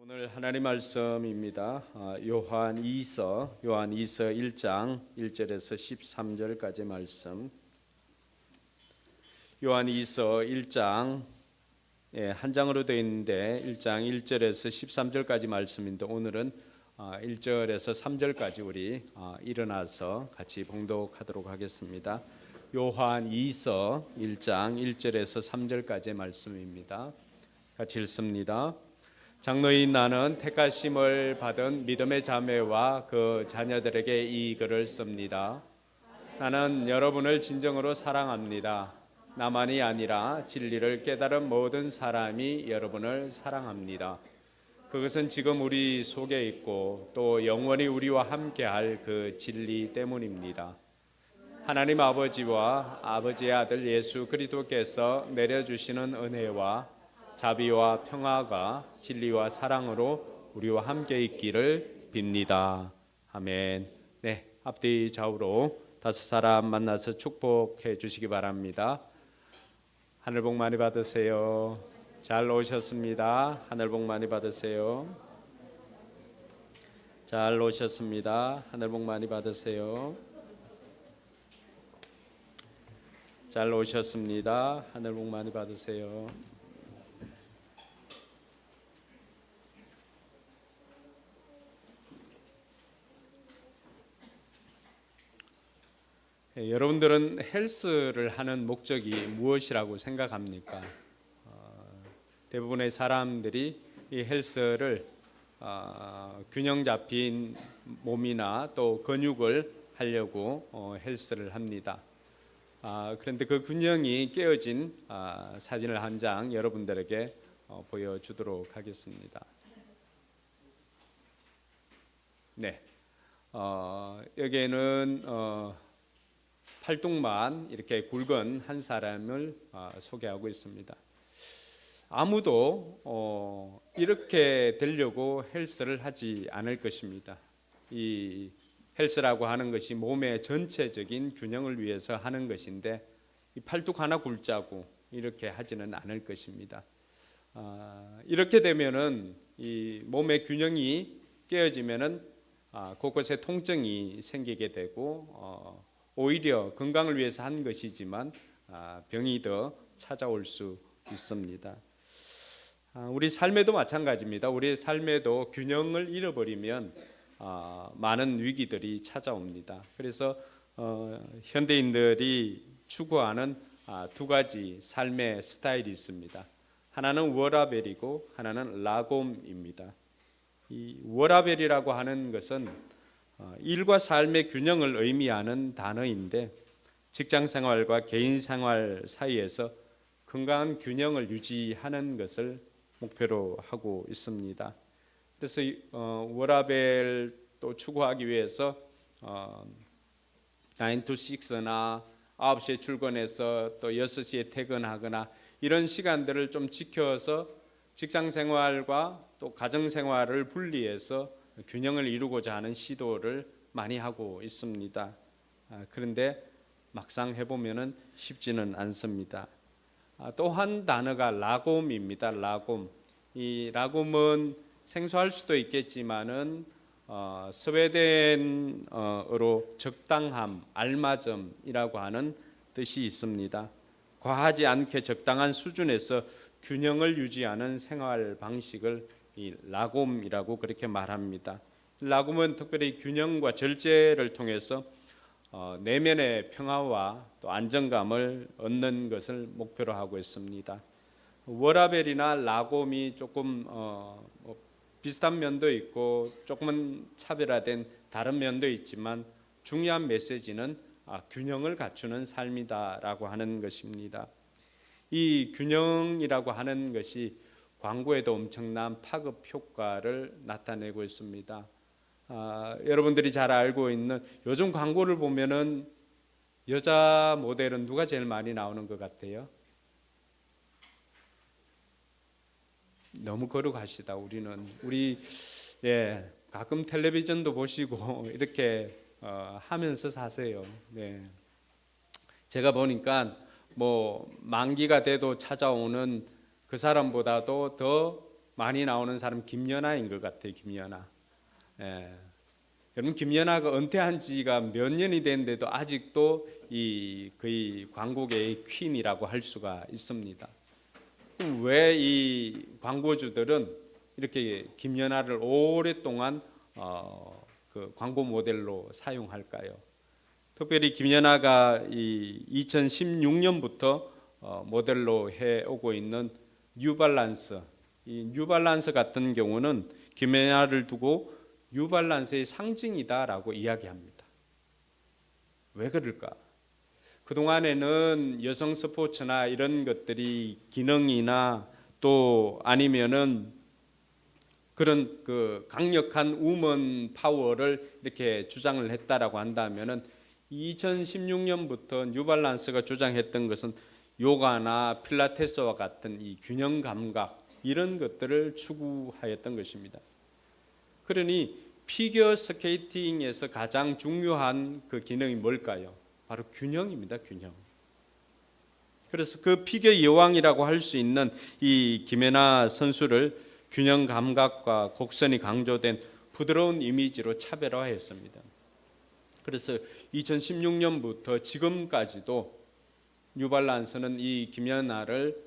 오늘 하나님 말씀입니다. 요한 2서 1장 1절에서 13절까지 말씀. 요한 2서 1장 한 장으로 되어 있는데 1장 1절에서 13절까지 말씀인데 오늘은 1절에서 3절까지 우리 일어나서 같이 봉독하도록 하겠습니다. 요한 2서 1장 1절에서 3절까지 말씀입니다. 같이 읽습니다. 장로인 나는 택하심을 받은 믿음의 자매와 그 자녀들에게 이 글을 씁니다. 나는 여러분을 진정으로 사랑합니다. 나만이 아니라 진리를 깨달은 모든 사람이 여러분을 사랑합니다. 그것은 지금 우리 속에 있고 또 영원히 우리와 함께할 그 진리 때문입니다. 하나님 아버지와 아버지의 아들 예수 그리스도께서 내려주시는 은혜와 자비와 평화가 진리와 사랑으로 우리와 함께 있기를 빕니다. 아멘. 네, 앞뒤 좌우로 5사람 만나서 축복해 주시기 바랍니다. 하늘 복 많이 받으세요. 잘 오셨습니다. 하늘 복 많이 받으세요. 잘 오셨습니다. 하늘 복 많이 받으세요. 잘 오셨습니다. 하늘 복 많이 받으세요. 여러분들은 헬스를 하는 목적이 무엇이라고 생각합니까? 대부분의 사람들이 이 헬스를 균형 잡힌 몸이나 또 근육을 하려고 헬스를 합니다. 그런데 그 균형이 깨어진 사진을 한 장 여러분들에게 보여주도록 하겠습니다. 네, 여기에는 팔뚝만 이렇게 굵은 한 사람을 소개하고 있습니다. 아무도 이렇게 되려고 헬스를 하지 않을 것입니다. 이 헬스라고 하는 것이 몸의 전체적인 균형을 위해서 하는 것인데 이 팔뚝 하나 굵자고 이렇게 하지는 않을 것입니다. 이렇게 되면은 이 몸의 균형이 깨어지면은 곳곳에 통증이 생기게 되고 오히려 건강을 위해서 한 것이지만 병이 더 찾아올 수 있습니다. 우리 삶에도 마찬가지입니다. 우리의 삶에도 균형을 잃어버리면 많은 위기들이 찾아옵니다. 그래서 현대인들이 추구하는 두 가지 삶의 스타일이 있습니다. 하나는 워라벨이고 하나는 라곰입니다. 이 워라벨이라고 하는 것은 일과 삶의 균형을 의미하는 단어인데 직장 생활과 개인 생활 사이에서 건강한 균형을 유지하는 것을 목표로 하고 있습니다. 그래서 워라벨도 추구하기 위해서 9 to 6나 9시에 출근해서 또 6시에 퇴근하거나 이런 시간들을 좀 지켜서 직장 생활과 또 가정 생활을 분리해서 균형을 이루고자 하는 시도를 많이 하고 있습니다. 그런데 막상 해보면은 쉽지는 않습니다. 또 한 단어가 라곰입니다. 라곰. 이 라곰은 생소할 수도 있겠지만은 스웨덴어로 적당함, 알맞음이라고 하는 뜻이 있습니다. 과하지 않게 적당한 수준에서 균형을 유지하는 생활 방식을 이 라곰이라고 그렇게 말합니다. 라곰은 특별히 균형과 절제를 통해서 내면의 평화와 또 안정감을 얻는 것을 목표로 하고 있습니다. 워라벨이나 라곰이 조금 비슷한 면도 있고 조금은 차별화된 다른 면도 있지만 중요한 메시지는 균형을 갖추는 삶이다라고 하는 것입니다. 이 균형이라고 하는 것이 광고에도 엄청난 파급 효과를 나타내고 있습니다. 여러분들이 잘 알고 있는 요즘 광고를 보면은 여자 모델은 누가 제일 많이 나오는 것 같아요? 너무 거룩하시다. 우리 가끔 텔레비전도 보시고 이렇게 하면서 사세요. 네. 제가 보니까 뭐 만기가 돼도 찾아오는 그 사람보다도 더 많이 나오는 사람 김연아인 것 같아요. 김연아. 예. 여러분 김연아가 은퇴한 지가 몇 년이 됐는데도 아직도 이 거의 광고계의 퀸이라고 할 수가 있습니다. 왜 이 광고주들은 이렇게 김연아를 오랫동안 그 광고 모델로 사용할까요? 특별히 김연아가 이 2016년부터 모델로 해오고 있는 뉴발란스, 이 뉴발란스 같은 경우는 김연아를 두고 뉴발란스의 상징이다라고 이야기합니다. 왜 그럴까? 그동안에는 여성 스포츠나 이런 것들이 기능이나 또 아니면은 그런 그 강력한 우먼 파워를 이렇게 주장을 했다라고 한다면은 2016년부터 뉴발란스가 주장했던 것은 요가나 필라테스와 같은 이 균형 감각 이런 것들을 추구하였던 것입니다. 그러니 피겨 스케이팅에서 가장 중요한 그 기능이 뭘까요? 바로 균형입니다. 균형. 그래서 그 피겨 여왕이라고 할 수 있는 이 김연아 선수를 균형 감각과 곡선이 강조된 부드러운 이미지로 차별화했습니다. 그래서 2016년부터 지금까지도 뉴발란스는 이 김연아를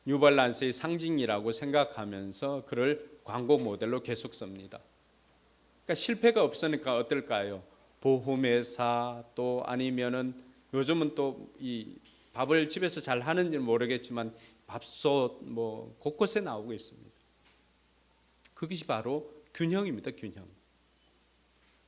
뉴발란스의 상징이라고 생각하면서 그를 광고 모델로 계속 씁니다. 그러니까 실패가 없으니까 어떨까요? 보험회사 또 아니면은 요즘은 또 이 밥을 집에서 잘 하는지 모르겠지만 밥솥 뭐 곳곳에 나오고 있습니다. 그것이 바로 균형입니다. 균형.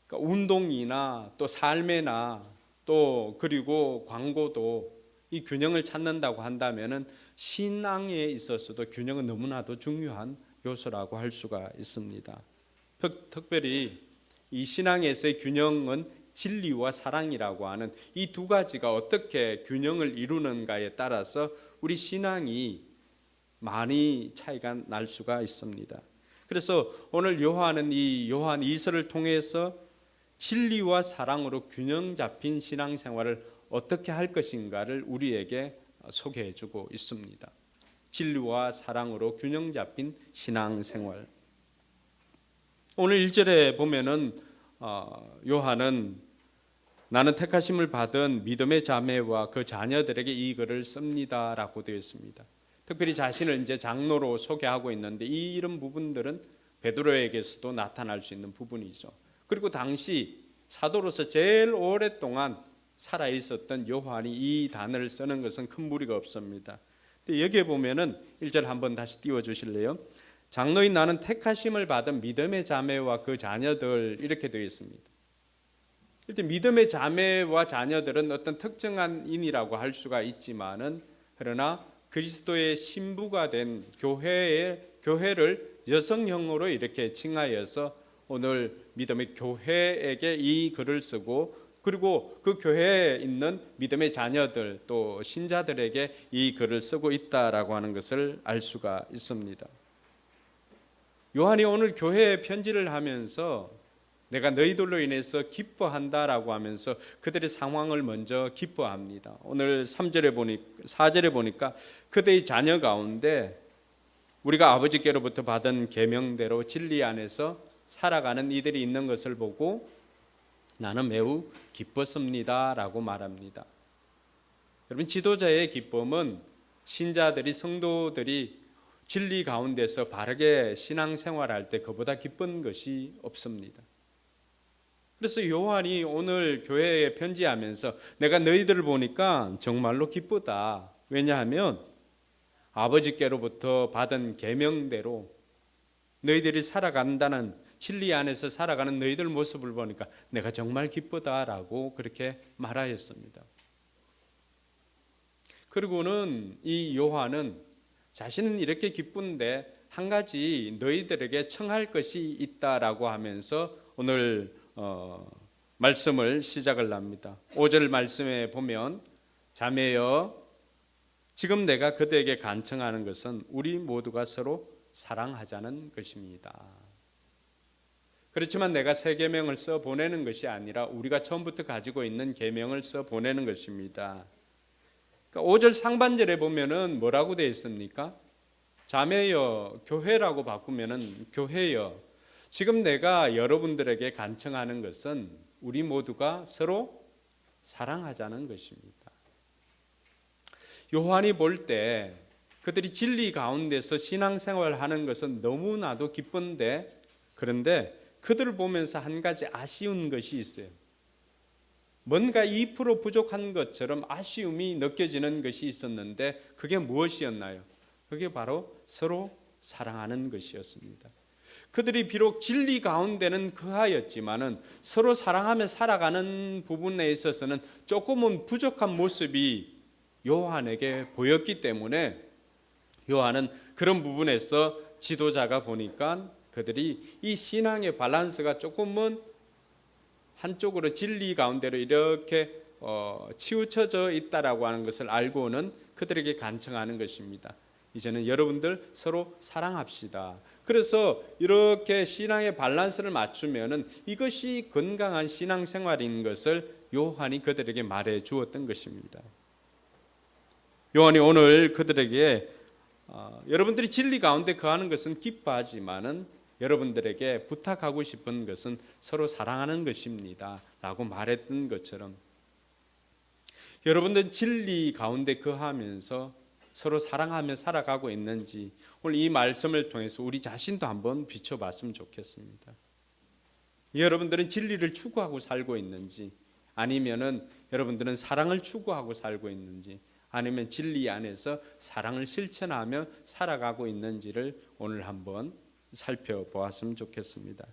그러니까 운동이나 또 삶에나 또 그리고 광고도 이 균형을 찾는다고 한다면은 신앙에 있어서도 균형은 너무나도 중요한 요소라고 할 수가 있습니다. 특별히 이 신앙에서의 균형은 진리와 사랑이라고 하는 이 두 가지가 어떻게 균형을 이루는가에 따라서 우리 신앙이 많이 차이가 날 수가 있습니다. 그래서 오늘 요한은 이 요한 2서를 통해서 진리와 사랑으로 균형 잡힌 신앙생활을 어떻게 할 것인가를 우리에게 소개해주고 있습니다. 진리와 사랑으로 균형 잡힌 신앙생활. 오늘 1절에 보면은 요한은 나는 택하심을 받은 믿음의 자매와 그 자녀들에게 이 글을 씁니다라고 되어 있습니다. 특별히 자신을 이제 장로로 소개하고 있는데 이 이런 부분들은 베드로에게서도 나타날 수 있는 부분이죠. 그리고 당시 사도로서 제일 오랫동안 살아 있었던 요한이 이 단어를 쓰는 것은 큰 무리가 없습니다. 근데 여기에 보면은 1절 한번 다시 띄워 주실래요? 장로인 나는 택하심을 받은 믿음의 자매와 그 자녀들 이렇게 되어 있습니다. 일단 믿음의 자매와 자녀들은 어떤 특정한 인이라고 할 수가 있지만은 그러나 그리스도의 신부가 된 교회를 여성형으로 이렇게 칭하여서 오늘 믿음의 교회에게 이 글을 쓰고 그리고 그 교회에 있는 믿음의 자녀들 또 신자들에게 이 글을 쓰고 있다라고 하는 것을 알 수가 있습니다. 요한이 오늘 교회에 편지를 하면서 내가 너희들로 인해서 기뻐한다라고 하면서 그들의 상황을 먼저 기뻐합니다. 오늘 4절에 보니까 그들의 자녀 가운데 우리가 아버지께로부터 받은 계명대로 진리 안에서 살아가는 이들이 있는 것을 보고 나는 매우 기뻤습니다라고 말합니다. 여러분 지도자의 기쁨은 신자들이 성도들이 진리 가운데서 바르게 신앙생활할 때 그보다 기쁜 것이 없습니다. 그래서 요한이 오늘 교회에 편지하면서 내가 너희들을 보니까 정말로 기쁘다. 왜냐하면 아버지께로부터 받은 계명대로 너희들이 살아간다는 진리 안에서 살아가는 너희들 모습을 보니까 내가 정말 기쁘다라고 그렇게 말하였습니다. 그리고는 이 요한은 자신은 이렇게 기쁜데 한 가지 너희들에게 청할 것이 있다라고 하면서 오늘 말씀을 시작을 합니다. 5절 말씀에 보면 자매여 지금 내가 그대에게 간청하는 것은 우리 모두가 서로 사랑하자는 것입니다. 그렇지만 내가 새 계명을 써 보내는 것이 아니라 우리가 처음부터 가지고 있는 계명을 써 보내는 것입니다. 그러니까 5절 상반절에 보면은 뭐라고 되어 있습니까? 자매여 교회라고 바꾸면은 교회여. 지금 내가 여러분들에게 간청하는 것은 우리 모두가 서로 사랑하자는 것입니다. 요한이 볼 때 그들이 진리 가운데서 신앙생활을 하는 것은 너무나도 기쁜데, 그런데 그들을 보면서 한 가지 아쉬운 것이 있어요. 뭔가 2% 부족한 것처럼 아쉬움이 느껴지는 것이 있었는데 그게 무엇이었나요? 그게 바로 서로 사랑하는 것이었습니다. 그들이 비록 진리 가운데는 거하였지만은 서로 사랑하며 살아가는 부분에 있어서는 조금은 부족한 모습이 요한에게 보였기 때문에 요한은 그런 부분에서 지도자가 보니까 그들이 이 신앙의 밸런스가 조금은 한쪽으로 진리 가운데로 이렇게 치우쳐져 있다라고 하는 것을 알고는 그들에게 간청하는 것입니다. 이제는 여러분들 서로 사랑합시다. 그래서 이렇게 신앙의 밸런스를 맞추면은 이것이 건강한 신앙생활인 것을 요한이 그들에게 말해 주었던 것입니다. 요한이 오늘 그들에게 여러분들이 진리 가운데 거하는 것은 기뻐하지만은 여러분들에게 부탁하고 싶은 것은 서로 사랑하는 것입니다 라고 말했던 것처럼, 여러분들은 진리 가운데 거하면서 서로 사랑하며 살아가고 있는지 오늘 이 말씀을 통해서 우리 자신도 한번 비춰봤으면 좋겠습니다. 여러분들은 진리를 추구하고 살고 있는지, 아니면은 여러분들은 사랑을 추구하고 살고 있는지, 아니면 진리 안에서 사랑을 실천하며 살아가고 있는지를 오늘 한번 살펴보았으면 좋겠습니다.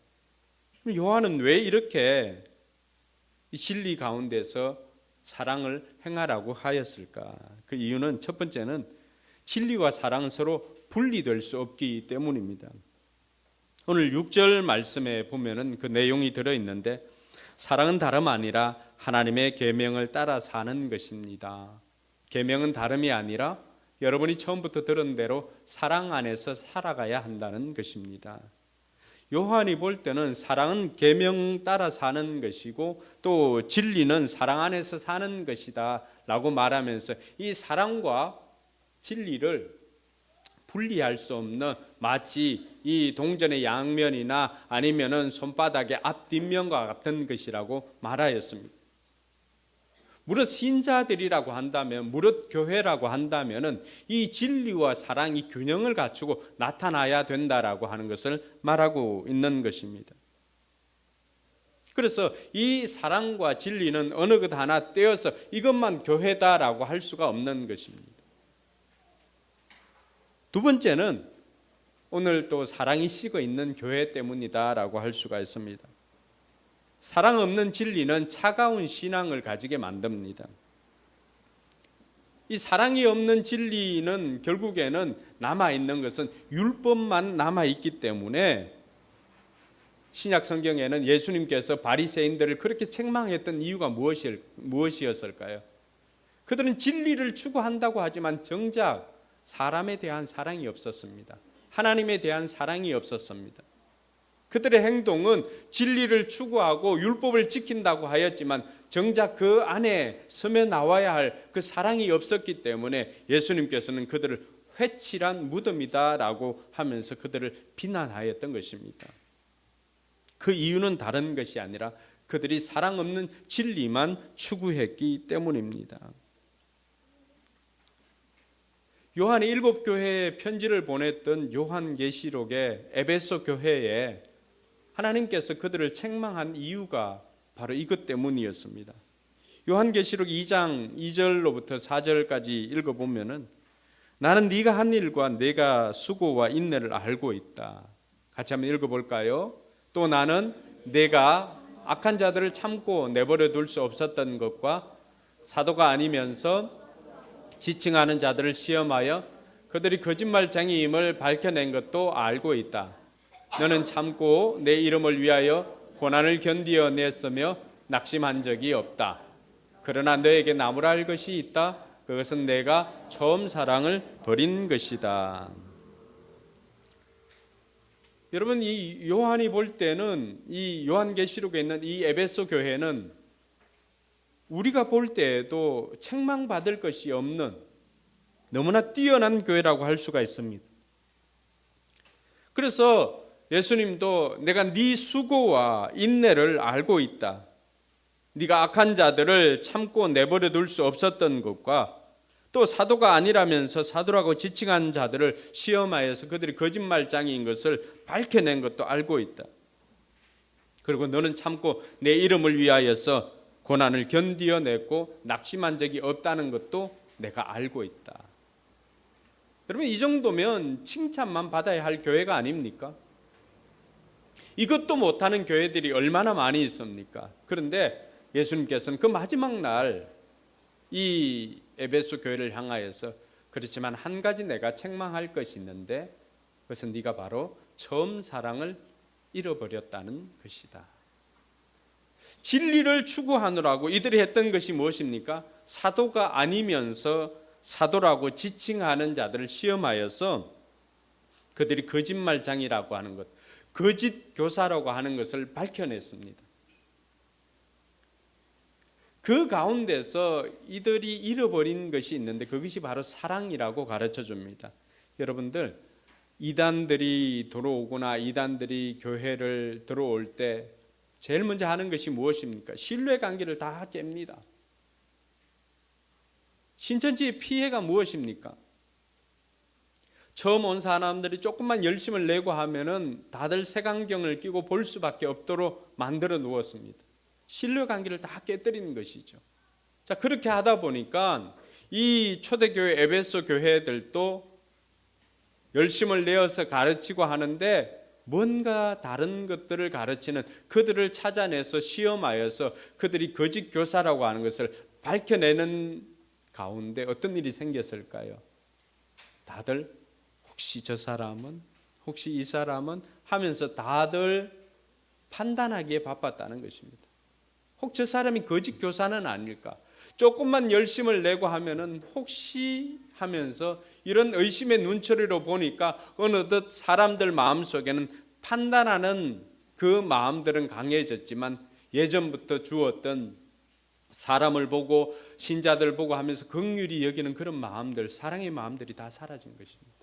요한은 왜 이렇게 진리 가운데서 사랑을 행하라고 하였을까? 그 이유는 첫 번째는 진리와 사랑은 서로 분리될 수 없기 때문입니다. 오늘 6절 말씀에 보면은 그 내용이 들어있는데, 사랑은 다름 아니라 하나님의 계명을 따라 사는 것입니다. 계명은 다름이 아니라 여러분이 처음부터 들은 대로 사랑 안에서 살아가야 한다는 것입니다. 요한이 볼 때는 사랑은 계명 따라 사는 것이고 또 진리는 사랑 안에서 사는 것이다 라고 말하면서 이 사랑과 진리를 분리할 수 없는, 마치 이 동전의 양면이나 아니면은 손바닥의 앞 뒷면과 같은 것이라고 말하였습니다. 무릇 신자들이라고 한다면, 무릇 교회라고 한다면은 이 진리와 사랑이 균형을 갖추고 나타나야 된다라고 하는 것을 말하고 있는 것입니다. 그래서 이 사랑과 진리는 어느 것 하나 떼어서 이것만 교회다라고 할 수가 없는 것입니다. 두 번째는 오늘 또 사랑이 식어 있는 교회 때문이다라고 할 수가 있습니다. 사랑 없는 진리는 차가운 신앙을 가지게 만듭니다. 이 사랑이 없는 진리는 결국에는 남아있는 것은 율법만 남아있기 때문에, 신약 성경에는 예수님께서 바리새인들을 그렇게 책망했던 이유가 무엇이었을까요? 그들은 진리를 추구한다고 하지만 정작 사람에 대한 사랑이 없었습니다. 하나님에 대한 사랑이 없었습니다. 그들의 행동은 진리를 추구하고 율법을 지킨다고 하였지만 정작 그 안에 스며 나와야 할 그 사랑이 없었기 때문에 예수님께서는 그들을 회칠한 무덤이다라고 하면서 그들을 비난하였던 것입니다. 그 이유는 다른 것이 아니라 그들이 사랑 없는 진리만 추구했기 때문입니다. 요한이 7 교회에 편지를 보냈던 요한계시록의 에베소 교회에 하나님께서 그들을 책망한 이유가 바로 이것 때문이었습니다. 요한계시록 2장 2절로부터 4절까지 읽어보면은, 나는 네가 한 일과 네가 수고와 인내를 알고 있다. 같이 한번 읽어볼까요? 또 나는 네가 악한 자들을 참고 내버려 둘 수 없었던 것과 사도가 아니면서 지칭하는 자들을 시험하여 그들이 거짓말쟁이임을 밝혀낸 것도 알고 있다. 너는 참고 내 이름을 위하여 고난을 견디어냈으며 낙심한 적이 없다. 그러나 너에게 나무라 할 것이 있다. 그것은 내가 처음 사랑을 버린 것이다. 여러분, 이 요한이 볼 때는 이 요한계시록에 있는 이 에베소 교회는 우리가 볼 때에도 책망받을 것이 없는 너무나 뛰어난 교회라고 할 수가 있습니다. 그래서 예수님도 내가 네 수고와 인내를 알고 있다. 네가 악한 자들을 참고 내버려 둘 수 없었던 것과 또 사도가 아니라면서 사도라고 지칭한 자들을 시험하여서 그들이 거짓말장애인 것을 밝혀낸 것도 알고 있다. 그리고 너는 참고 내 이름을 위하여서 고난을 견디어냈고 낙심한 적이 없다는 것도 내가 알고 있다. 여러분, 이 정도면 칭찬만 받아야 할 교회가 아닙니까? 이것도 못하는 교회들이 얼마나 많이 있습니까? 그런데 예수님께서는 그 마지막 날 이 에베소 교회를 향하여서 그렇지만 한 가지 내가 책망할 것이 있는데 그것은 네가 바로 처음 사랑을 잃어버렸다는 것이다. 진리를 추구하느라고 이들이 했던 것이 무엇입니까? 사도가 아니면서 사도라고 지칭하는 자들을 시험하여서 그들이 거짓말장이라고 하는 것, 거짓 교사라고 하는 것을 밝혀냈습니다. 그 가운데서 이들이 잃어버린 것이 있는데 그것이 바로 사랑이라고 가르쳐 줍니다. 여러분들, 이단들이 들어오거나 이단들이 교회를 들어올 때 제일 먼저 하는 것이 무엇입니까? 신뢰관계를 다 깹니다. 신천지의 피해가 무엇입니까? 처음 온 사람들이 조금만 열심을 내고 하면은 다들 색안경을 끼고 볼 수밖에 없도록 만들어 놓았습니다. 신뢰관계를 다 깨뜨리는 것이죠. 자, 그렇게 하다 보니까 이 초대교회 에베소 교회들도 열심을 내어서 가르치고 하는데 뭔가 다른 것들을 가르치는 그들을 찾아내서 시험하여서 그들이 거짓 교사라고 하는 것을 밝혀내는 가운데 어떤 일이 생겼을까요? 다들 혹시 저 사람은, 혹시 이 사람은 하면서 다들 판단하기에 바빴다는 것입니다. 혹 저 사람이 거짓 교사는 아닐까? 조금만 열심을 내고 하면은 혹시 하면서 이런 의심의 눈초리로 보니까 어느덧 사람들 마음속에는 판단하는 그 마음들은 강해졌지만 예전부터 주었던 사람을 보고 신자들 보고 하면서 긍휼히 여기는 그런 마음들, 사랑의 마음들이 다 사라진 것입니다.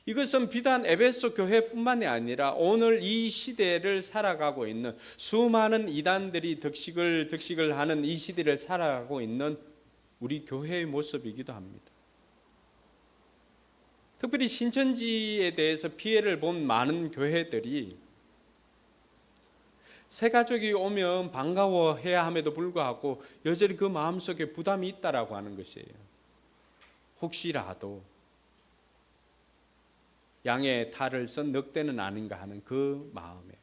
이것은 비단 에베소 교회뿐만이 아니라 오늘 이 시대를 살아가고 있는 수많은 이단들이 득식을 하는 이 시대를 살아가고 있는 우리 교회의 모습이기도 합니다. 특별히 신천지에 대해서 피해를 본 많은 교회들이 새 가족이 오면 반가워해야 함에도 불구하고 여전히 그 마음속에 부담이 있다라고 하는 것이에요. 혹시라도 양의 탈을 쓴 늑대는 아닌가 하는 그 마음에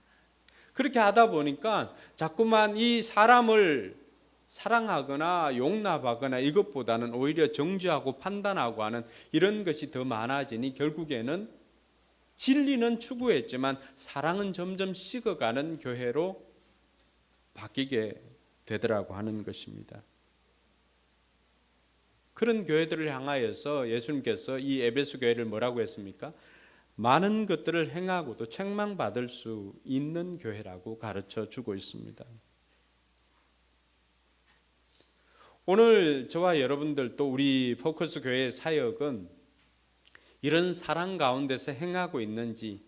그렇게 하다 보니까 자꾸만 이 사람을 사랑하거나 용납하거나 이것보다는 오히려 정죄하고 판단하고 하는 이런 것이 더 많아지니 결국에는 진리는 추구했지만 사랑은 점점 식어가는 교회로 바뀌게 되더라고 하는 것입니다. 그런 교회들을 향하여서 예수님께서 이 에베소 교회를 뭐라고 했습니까? 많은 것들을 행하고도 책망받을 수 있는 교회라고 가르쳐 주고 있습니다. 오늘 저와 여러분들 또 우리 포커스 교회의 사역은 이런 사랑 가운데서 행하고 있는지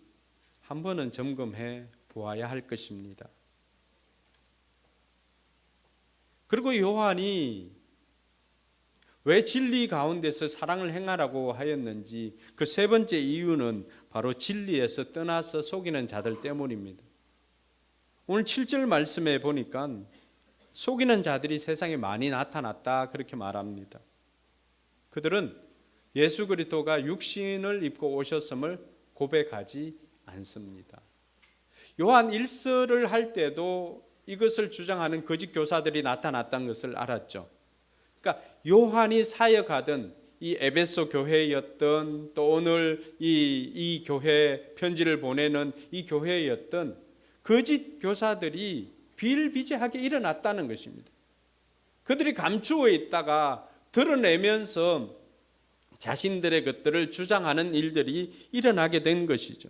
한 번은 점검해 보아야 할 것입니다. 그리고 요한이 왜 진리 가운데서 사랑을 행하라고 하였는지 그 세 번째 이유는 바로 진리에서 떠나서 속이는 자들 때문입니다. 오늘 7절 말씀에 보니까 속이는 자들이 세상에 많이 나타났다 그렇게 말합니다. 그들은 예수 그리스도가 육신을 입고 오셨음을 고백하지 않습니다. 요한 1서를 할 때도 이것을 주장하는 거짓 교사들이 나타났다는 것을 알았죠. 그러니까 요한이 사역하던 이 에베소 교회였던 또 오늘 이 교회 편지를 보내는 이 교회였던 거짓 교사들이 비일비재하게 일어났다는 것입니다. 그들이 감추어 있다가 드러내면서 자신들의 것들을 주장하는 일들이 일어나게 된 것이죠.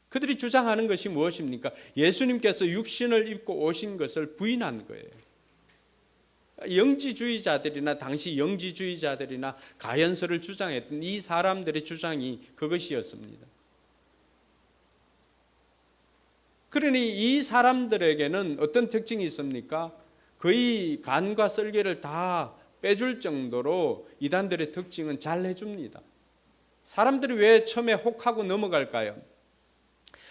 그들이 주장하는 것이 무엇입니까? 예수님께서 육신을 입고 오신 것을 부인한 거예요. 영지주의자들이나 당시 영지주의자들이나 가연설을 주장했던 이 사람들의 주장이 그것이었습니다. 그러니 이 사람들에게는 어떤 특징이 있습니까? 거의 간과 썰개를 다 빼줄 정도로 이단들의 특징은 잘 해줍니다. 사람들이 왜 처음에 혹하고 넘어갈까요?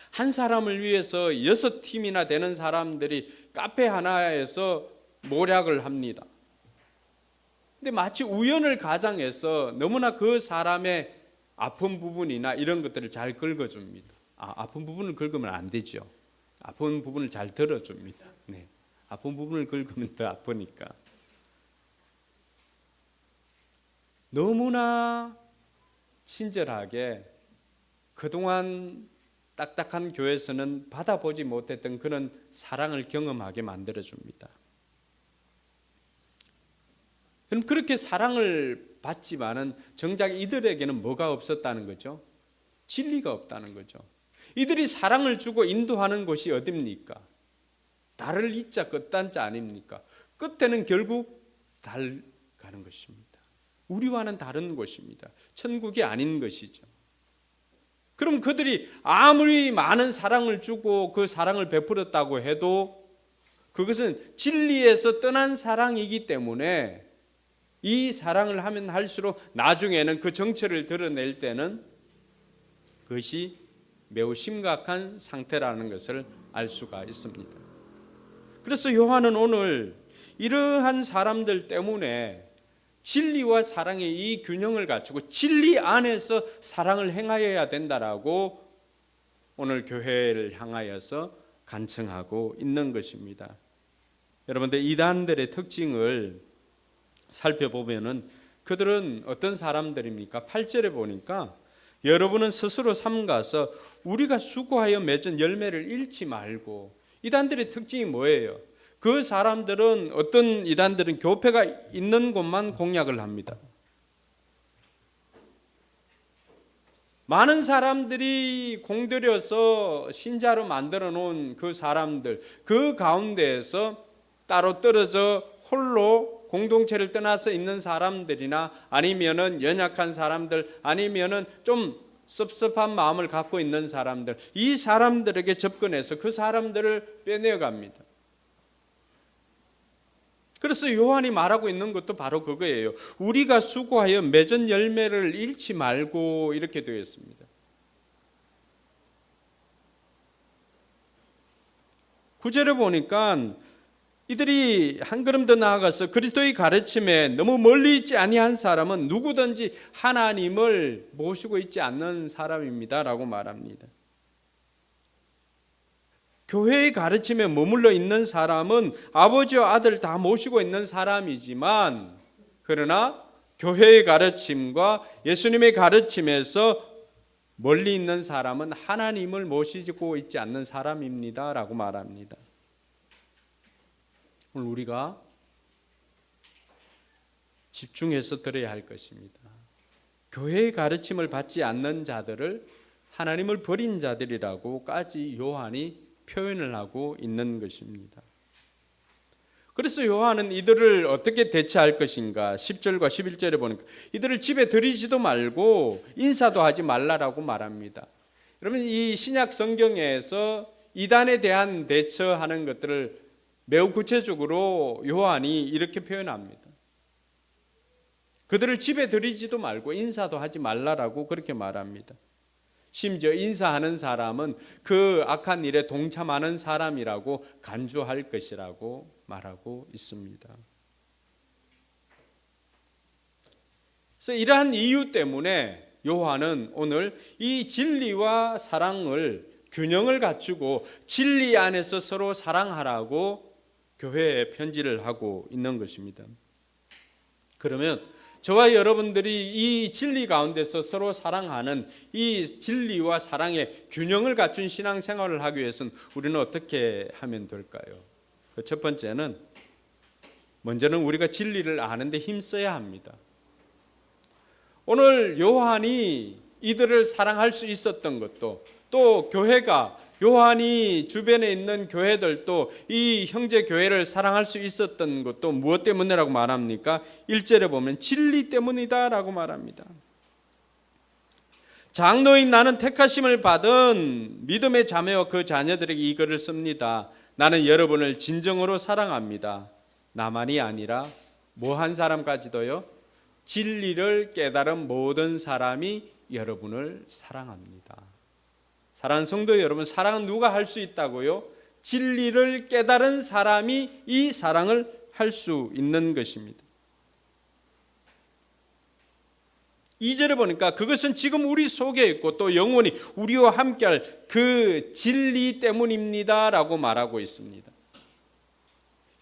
한 사람을 위해서 6팀이나 되는 사람들이 카페 하나에서 모략을 합니다. 근데 마치 우연을 가장해서 너무나 그 사람의 아픈 부분이나 이런 것들을 잘 긁어줍니다. 아픈 부분을 긁으면 안 되죠. 아픈 부분을 잘 들어줍니다. 네. 아픈 부분을 긁으면 더 아프니까. 너무나 친절하게 그동안 딱딱한 교회에서는 받아보지 못했던 그런 사랑을 경험하게 만들어줍니다. 그럼 그렇게 사랑을 받지만은 정작 이들에게는 뭐가 없었다는 거죠? 진리가 없다는 거죠. 이들이 사랑을 주고 인도하는 곳이 어딥니까? 달을 이자 끝단자 아닙니까? 끝에는 결국 달 가는 것입니다. 우리와는 다른 곳입니다. 천국이 아닌 것이죠. 그럼 그들이 아무리 많은 사랑을 주고 그 사랑을 베풀었다고 해도 그것은 진리에서 떠난 사랑이기 때문에 이 사랑을 하면 할수록 나중에는 그 정체를 드러낼 때는 그것이 매우 심각한 상태라는 것을 알 수가 있습니다. 그래서 요한은 오늘 이러한 사람들 때문에 진리와 사랑의 이 균형을 갖추고 진리 안에서 사랑을 행하여야 된다라고 오늘 교회를 향하여서 간청하고 있는 것입니다. 여러분들 이단들의 특징을 살펴보면은 그들은 어떤 사람들입니까? 8절에 보니까 여러분은 스스로 삼가서 우리가 수고하여 맺은 열매를 잃지 말고. 이단들의 특징이 뭐예요? 그 사람들은 어떤 이단들은 교회가 있는 곳만 공략을 합니다. 많은 사람들이 공들여서 신자로 만들어 놓은 그 사람들, 그 가운데에서 따로 떨어져 홀로 공동체를 떠나서 있는 사람들이나 아니면은 연약한 사람들, 아니면은 좀 섭섭한 마음을 갖고 있는 사람들, 이 사람들에게 접근해서 그 사람들을 빼내어 갑니다. 그래서 요한이 말하고 있는 것도 바로 그거예요. 우리가 수고하여 맺은 열매를 잃지 말고 이렇게 되어 있습니다. 9절에 보니까 이들이 한 걸음 더 나아가서 그리스도의 가르침에 너무 멀리 있지 아니한 사람은 누구든지 하나님을 모시고 있지 않는 사람입니다 라고 말합니다. 교회의 가르침에 머물러 있는 사람은 아버지와 아들 다 모시고 있는 사람이지만, 그러나 교회의 가르침과 예수님의 가르침에서 멀리 있는 사람은 하나님을 모시고 있지 않는 사람입니다 라고 말합니다. 오늘 우리가 집중해서 들어야 할 것입니다. 교회의 가르침을 받지 않는 자들을 하나님을 버린 자들이라고까지 요한이 표현을 하고 있는 것입니다. 그래서 요한은 이들을 어떻게 대처할 것인가 10절과 11절에 보니까 이들을 집에 들이지도 말고 인사도 하지 말라라고 말합니다. 여러분, 이 신약 성경에서 이단에 대한 대처하는 것들을 매우 구체적으로 요한이 이렇게 표현합니다. 그들을 집에 들이지도 말고 인사도 하지 말라라고 그렇게 말합니다. 심지어 인사하는 사람은 그 악한 일에 동참하는 사람이라고 간주할 것이라고 말하고 있습니다. 그래서 이러한 이유 때문에 요한은 오늘 이 진리와 사랑을 균형을 갖추고 진리 안에서 서로 사랑하라고 교회에 편지를 하고 있는 것입니다. 그러면 저와 여러분들이 이 진리 가운데서 서로 사랑하는 이 진리와 사랑의 균형을 갖춘 신앙생활을 하기 위해서는 우리는 어떻게 하면 될까요? 그 첫 번째는 먼저는 우리가 진리를 아는데 힘써야 합니다. 오늘 요한이 이들을 사랑할 수 있었던 것도 또 교회가 요한이 주변에 있는 교회들도 이 형제 교회를 사랑할 수 있었던 것도 무엇 때문이라고 말합니까? 1절에 보면 진리 때문이다라고 말합니다. 장로인 나는 택하심을 받은 믿음의 자매와 그 자녀들에게 이 글을 씁니다. 나는 여러분을 진정으로 사랑합니다. 나만이 아니라 뭐 한 사람까지도요? 진리를 깨달은 모든 사람이 여러분을 사랑합니다. 사랑하는 성도 여러분, 사랑은 누가 할 수 있다고요? 진리를 깨달은 사람이 이 사랑을 할 수 있는 것입니다. 2절에 보니까 그것은 지금 우리 속에 있고 또 영원히 우리와 함께할 그 진리 때문입니다 라고 말하고 있습니다.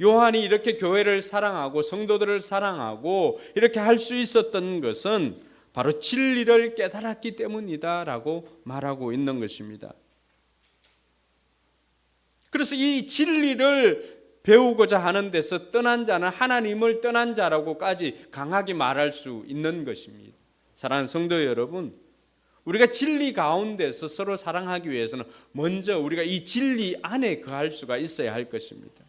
요한이 이렇게 교회를 사랑하고 성도들을 사랑하고 이렇게 할 수 있었던 것은 바로 진리를 깨달았기 때문이다 라고 말하고 있는 것입니다. 그래서 이 진리를 배우고자 하는 데서 떠난 자는 하나님을 떠난 자라고까지 강하게 말할 수 있는 것입니다. 사랑하는 성도 여러분, 우리가 진리 가운데서 서로 사랑하기 위해서는 먼저 우리가 이 진리 안에 거할 수가 있어야 할 것입니다.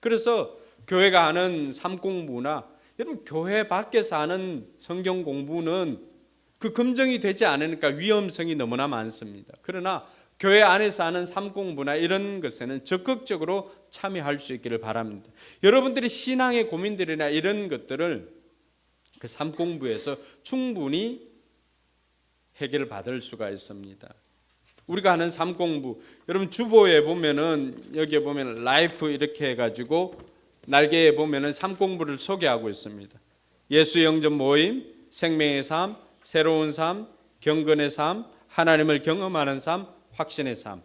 그래서 교회가 하는 삶 공부나 여러분 교회 밖에서 하는 성경 공부는 그 검증이 되지 않으니까 위험성이 너무나 많습니다. 그러나 교회 안에서 하는 삶 공부나 이런 것에는 적극적으로 참여할 수 있기를 바랍니다. 여러분들이 신앙의 고민들이나 이런 것들을 그 삶 공부에서 충분히 해결을 받을 수가 있습니다. 우리가 하는 삶 공부, 여러분 주보에 보면은 여기에 보면 라이프 이렇게 해가지고 날개에 보면은 삶 공부를 소개하고 있습니다. 예수 영접 모임, 생명의 삶, 새로운 삶, 경건의 삶, 하나님을 경험하는 삶, 확신의 삶,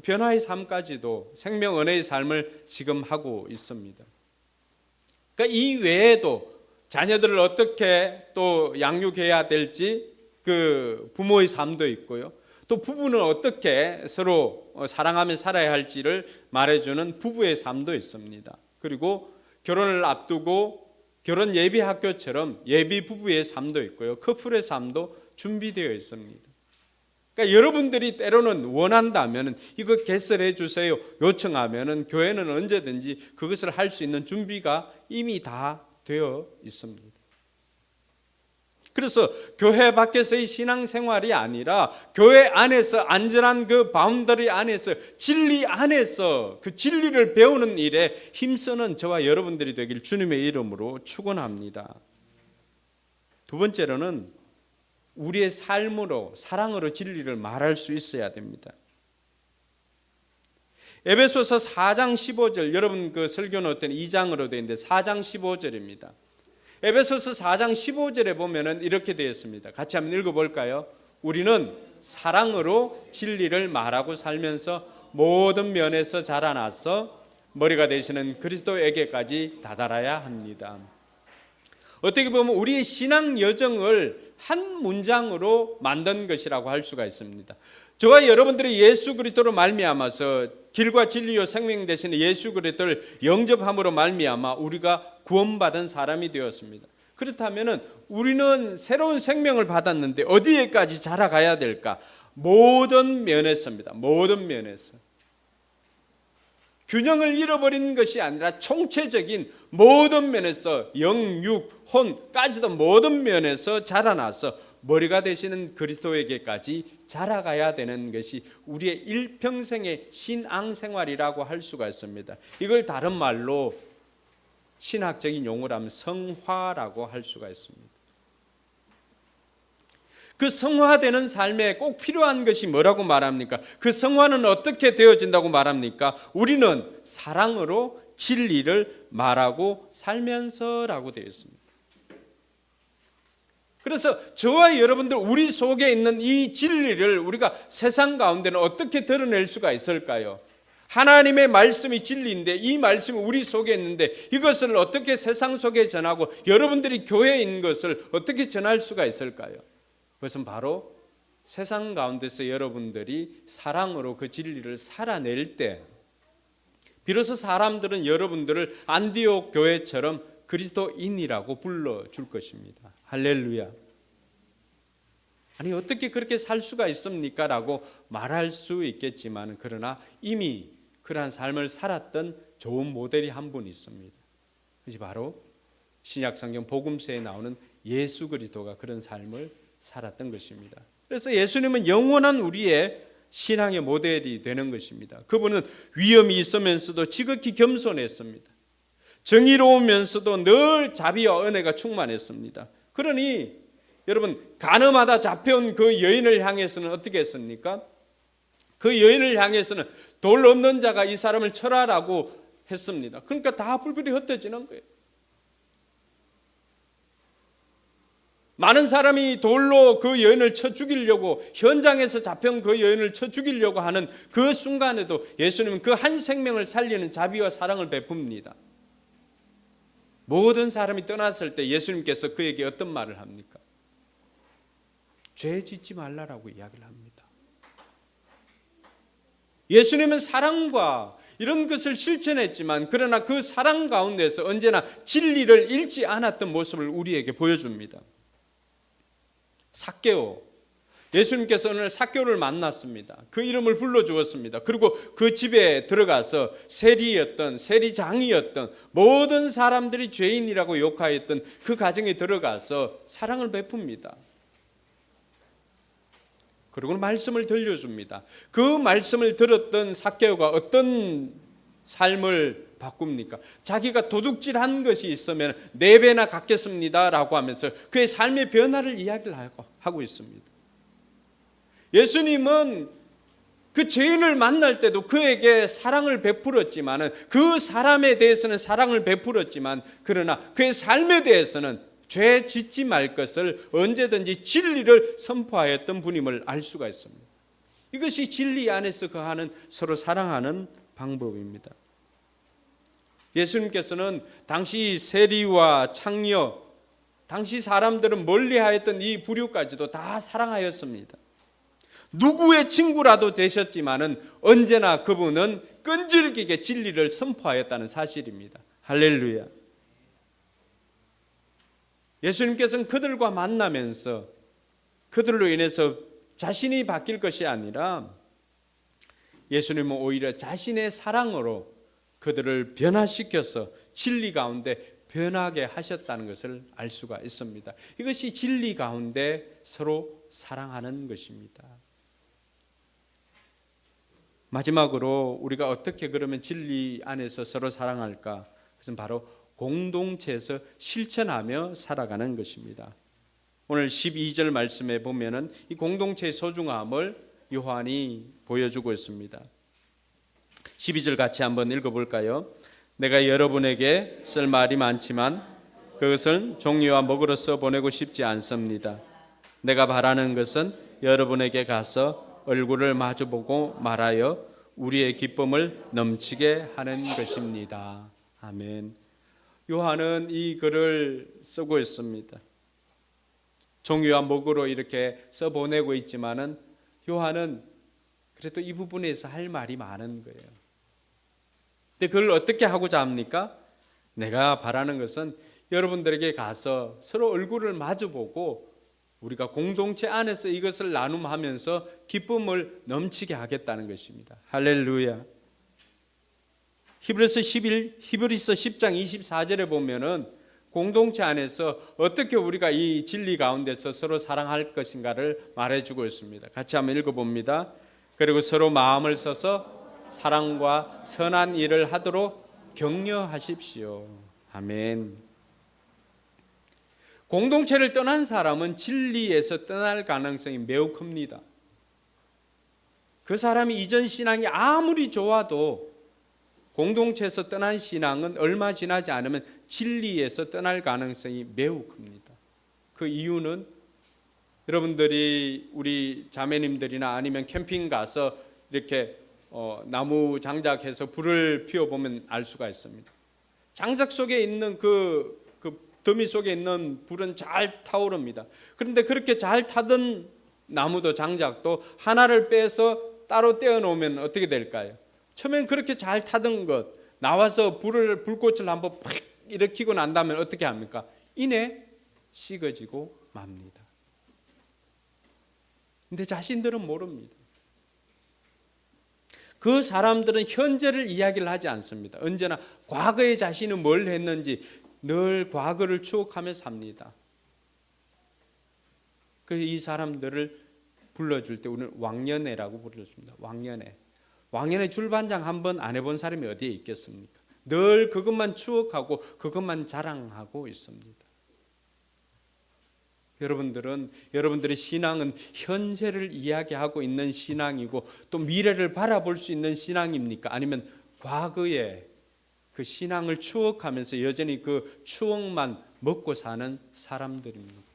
변화의 삶까지도 생명 은혜의 삶을 지금 하고 있습니다. 그러니까 이 외에도 자녀들을 어떻게 또 양육해야 될지 그 부모의 삶도 있고요. 또 부부는 어떻게 서로 사랑하며 살아야 할지를 말해주는 부부의 삶도 있습니다. 그리고 결혼을 앞두고 결혼 예비 학교처럼 예비 부부의 삶도 있고요. 커플의 삶도 준비되어 있습니다. 그러니까 여러분들이 때로는 원한다면 이거 개설해 주세요 요청하면 교회는 언제든지 그것을 할 수 있는 준비가 이미 다 되어 있습니다. 그래서 교회 밖에서의 신앙생활이 아니라 교회 안에서 안전한 그 바운더리 안에서 진리 안에서 그 진리를 배우는 일에 힘쓰는 저와 여러분들이 되길 주님의 이름으로 축원합니다. 두 번째로는 우리의 삶으로 사랑으로 진리를 말할 수 있어야 됩니다. 에베소서 4장 15절, 여러분 그 설교 노트는 2장으로 되어 있는데 4장 15절입니다. 에베소서 4장 15절에 보면은 이렇게 되어 있습니다. 같이 한번 읽어볼까요? 우리는 사랑으로 진리를 말하고 살면서 모든 면에서 자라나서 머리가 되시는 그리스도에게까지 다다라야 합니다. 어떻게 보면 우리의 신앙 여정을 한 문장으로 만든 것이라고 할 수가 있습니다. 저와 여러분들이 예수 그리스도로 말미암아서 길과 진리요 생명 되시는 예수 그리스도를 영접함으로 말미암아 우리가 구원받은 사람이 되었습니다. 그렇다면 우리는 새로운 생명을 받았는데 어디에까지 자라가야 될까? 모든 면에서입니다. 모든 면에서. 균형을 잃어버리는 것이 아니라 총체적인 모든 면에서 영, 육, 혼까지도 모든 면에서 자라나서 머리가 되시는 그리스도에게까지 자라가야 되는 것이 우리의 일평생의 신앙생활이라고 할 수가 있습니다. 이걸 다른 말로 신학적인 용어로 하면 성화라고 할 수가 있습니다. 그 성화되는 삶에 꼭 필요한 것이 뭐라고 말합니까? 그 성화는 어떻게 되어진다고 말합니까? 우리는 사랑으로 진리를 말하고 살면서라고 되어 있습니다. 그래서 저와 여러분들 우리 속에 있는 이 진리를 우리가 세상 가운데는 어떻게 드러낼 수가 있을까요? 하나님의 말씀이 진리인데 이 말씀이 우리 속에 있는데 이것을 어떻게 세상 속에 전하고 여러분들이 교회에 있는 것을 어떻게 전할 수가 있을까요? 그것은 바로 세상 가운데서 여러분들이 사랑으로 그 진리를 살아낼 때 비로소 사람들은 여러분들을 안디옥 교회처럼 그리스도인이라고 불러줄 것입니다. 할렐루야. 아니 어떻게 그렇게 살 수가 있습니까? 라고 말할 수 있겠지만, 그러나 이미 그러한 삶을 살았던 좋은 모델이 한 분 있습니다. 그것이 바로 신약성경 복음서에 나오는 예수 그리스도가 그런 삶을 살았던 것입니다. 그래서 예수님은 영원한 우리의 신앙의 모델이 되는 것입니다. 그분은 위험이 있으면서도 지극히 겸손했습니다. 정의로우면서도 늘 자비와 은혜가 충만했습니다. 그러니 여러분, 가늠하다 잡혀온 그 여인을 향해서는 어떻게 했습니까? 그 여인을 향해서는 돌 없는 자가 이 사람을 쳐라라고 했습니다. 그러니까 다 불빛이 흩어지는 거예요. 많은 사람이 돌로 그 여인을 쳐 죽이려고, 현장에서 잡혀온 그 여인을 쳐 죽이려고 하는 그 순간에도 예수님은 그 한 생명을 살리는 자비와 사랑을 베풉니다. 모든 사람이 떠났을 때 예수님께서 그에게 어떤 말을 합니까? 죄 짓지 말라라고 이야기를 합니다. 예수님은 사랑과 이런 것을 실천했지만, 그러나 그 사랑 가운데서 언제나 진리를 잃지 않았던 모습을 우리에게 보여줍니다. 삭개오, 예수님께서 오늘 삭개오를 만났습니다. 그 이름을 불러주었습니다. 그리고 그 집에 들어가서 세리장이었던 모든 사람들이 죄인이라고 욕하였던 그 가정에 들어가서 사랑을 베풉니다. 그리고 말씀을 들려줍니다. 그 말씀을 들었던 삭개오가 어떤 삶을 바꿉니까? 자기가 도둑질한 것이 있으면 4배나 갚겠습니다 라고 하면서 그의 삶의 변화를 이야기를 하고 있습니다. 예수님은 그 죄인을 만날 때도 그에게 사랑을 베풀었지만, 그 사람에 대해서는 사랑을 베풀었지만, 그러나 그의 삶에 대해서는 죄 짓지 말 것을 언제든지 진리를 선포하였던 분임을 알 수가 있습니다. 이것이 진리 안에서 거하는 서로 사랑하는 방법입니다. 예수님께서는 당시 세리와 창녀, 당시 사람들은 멀리하였던 이 부류까지도 다 사랑하였습니다. 누구의 친구라도 되셨지만은 언제나 그분은 끈질기게 진리를 선포하였다는 사실입니다. 할렐루야. 예수님께서는 그들과 만나면서 그들로 인해서 자신이 바뀔 것이 아니라 예수님은 오히려 자신의 사랑으로 그들을 변화시켜서 진리 가운데 변하게 하셨다는 것을 알 수가 있습니다. 이것이 진리 가운데 서로 사랑하는 것입니다. 마지막으로 우리가 어떻게 그러면 진리 안에서 서로 사랑할까? 그것은 바로 공동체에서 실천하며 살아가는 것입니다. 오늘 12절 말씀에 보면은 이 공동체의 소중함을 요한이 보여주고 있습니다. 12절 같이 한번 읽어볼까요? 내가 여러분에게 쓸 말이 많지만 그것을 종이와 먹으로써 보내고 싶지 않습니다. 내가 바라는 것은 여러분에게 가서 얼굴을 마주보고 말하여 우리의 기쁨을 넘치게 하는 것입니다. 아멘. 요한은 이 글을 쓰고 있습니다. 종이와 먹으로 이렇게 써보내고 있지만은 요한은 그래도 이 부분에서 할 말이 많은 거예요. 근데 그걸 어떻게 하고자 합니까? 내가 바라는 것은 여러분들에게 가서 서로 얼굴을 마주보고 우리가 공동체 안에서 이것을 나눔하면서 기쁨을 넘치게 하겠다는 것입니다. 할렐루야. 히브리서 10장 24절에 보면은 공동체 안에서 어떻게 우리가 이 진리 가운데서 서로 사랑할 것인가를 말해주고 있습니다. 같이 한번 읽어봅니다. 그리고 서로 마음을 써서 사랑과 선한 일을 하도록 격려하십시오. 아멘. 공동체를 떠난 사람은 진리에서 떠날 가능성이 매우 큽니다. 그 사람이 이전 신앙이 아무리 좋아도 공동체에서 떠난 신앙은 얼마 지나지 않으면 진리에서 떠날 가능성이 매우 큽니다. 그 이유는 여러분들이 우리 자매님들이나 아니면 캠핑 가서 이렇게 나무 장작해서 불을 피워보면 알 수가 있습니다. 장작 속에 있는 그 더미 속에 있는 불은 잘 타오릅니다. 그런데 그렇게 잘 타던 나무도 장작도 하나를 빼서 따로 떼어 놓으면 어떻게 될까요? 처음엔 그렇게 잘 타던 것 나와서 불꽃을 한번 팍 일으키고 난 다음에 어떻게 합니까? 이내 식어지고 맙니다. 근데 자신들은 모릅니다. 그 사람들은 현재를 이야기를 하지 않습니다. 언제나 과거에 자신이 뭘 했는지 늘 과거를 추억하며 삽니다. 그래서 이 사람들을 불러줄 때 우리는 왕년회라고 불러줍니다. 왕년회. 왕년회 줄반장 한번 안 해본 사람이 어디에 있겠습니까? 늘 그것만 추억하고 그것만 자랑하고 있습니다. 여러분들의 신앙은 현재를 이야기하고 있는 신앙이고 또 미래를 바라볼 수 있는 신앙입니까? 아니면 과거의 그 신앙을 추억하면서 여전히 그 추억만 먹고 사는 사람들입니까?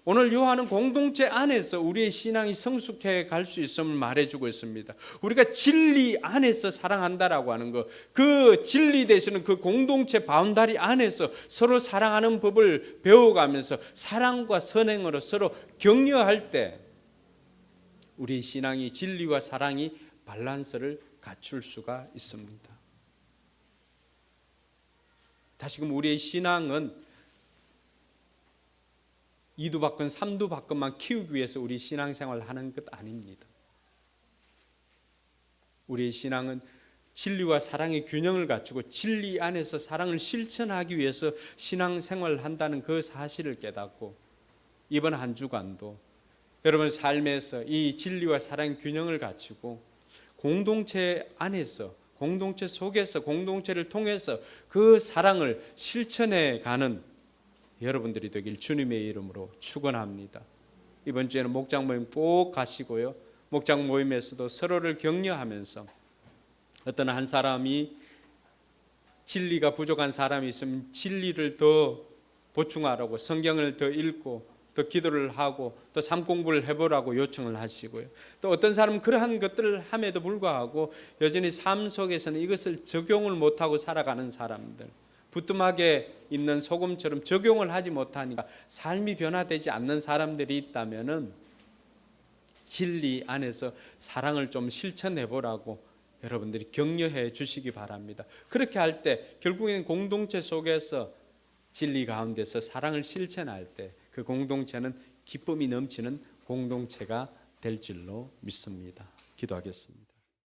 오늘 요한은 공동체 안에서 우리의 신앙이 성숙해 갈 수 있음을 말해주고 있습니다. 우리가 진리 안에서 사랑한다라고 하는 것, 그 진리 되시는 그 공동체 바운다리 안에서 서로 사랑하는 법을 배워가면서 사랑과 선행으로 서로 격려할 때 우리의 신앙이 진리와 사랑이 밸런스를 갖출 수가 있습니다. 다시금 우리의 신앙은 이두박근 삼두박근만 키우기 위해서 우리 신앙생활을 하는 것 아닙니다. 우리의 신앙은 진리와 사랑의 균형을 갖추고 진리 안에서 사랑을 실천하기 위해서 신앙생활을 한다는 그 사실을 깨닫고 이번 한 주간도 여러분 삶에서 이 진리와 사랑의 균형을 갖추고 공동체 안에서 공동체 속에서 공동체를 통해서 그 사랑을 실천해 가는 여러분들이 되길 주님의 이름으로 축원합니다. 이번 주에는 목장 모임 꼭 가시고요. 목장 모임에서도 서로를 격려하면서 어떤 한 사람이 진리가 부족한 사람이 있으면 진리를 더 보충하라고 성경을 더 읽고 더 기도를 하고 또 삶 공부를 해보라고 요청을 하시고요. 또 어떤 사람은 그러한 것들을 함에도 불구하고 여전히 삶 속에서는 이것을 적용을 못하고 살아가는 사람들, 부뚜막에 있는 소금처럼 적용을 하지 못하니까 삶이 변화되지 않는 사람들이 있다면은 진리 안에서 사랑을 좀 실천해 보라고 여러분들이 격려해 주시기 바랍니다. 그렇게 할 때 결국에는 공동체 속에서 진리 가운데서 사랑을 실천할 때 그 공동체는 기쁨이 넘치는 공동체가 될 줄로 믿습니다. 기도하겠습니다.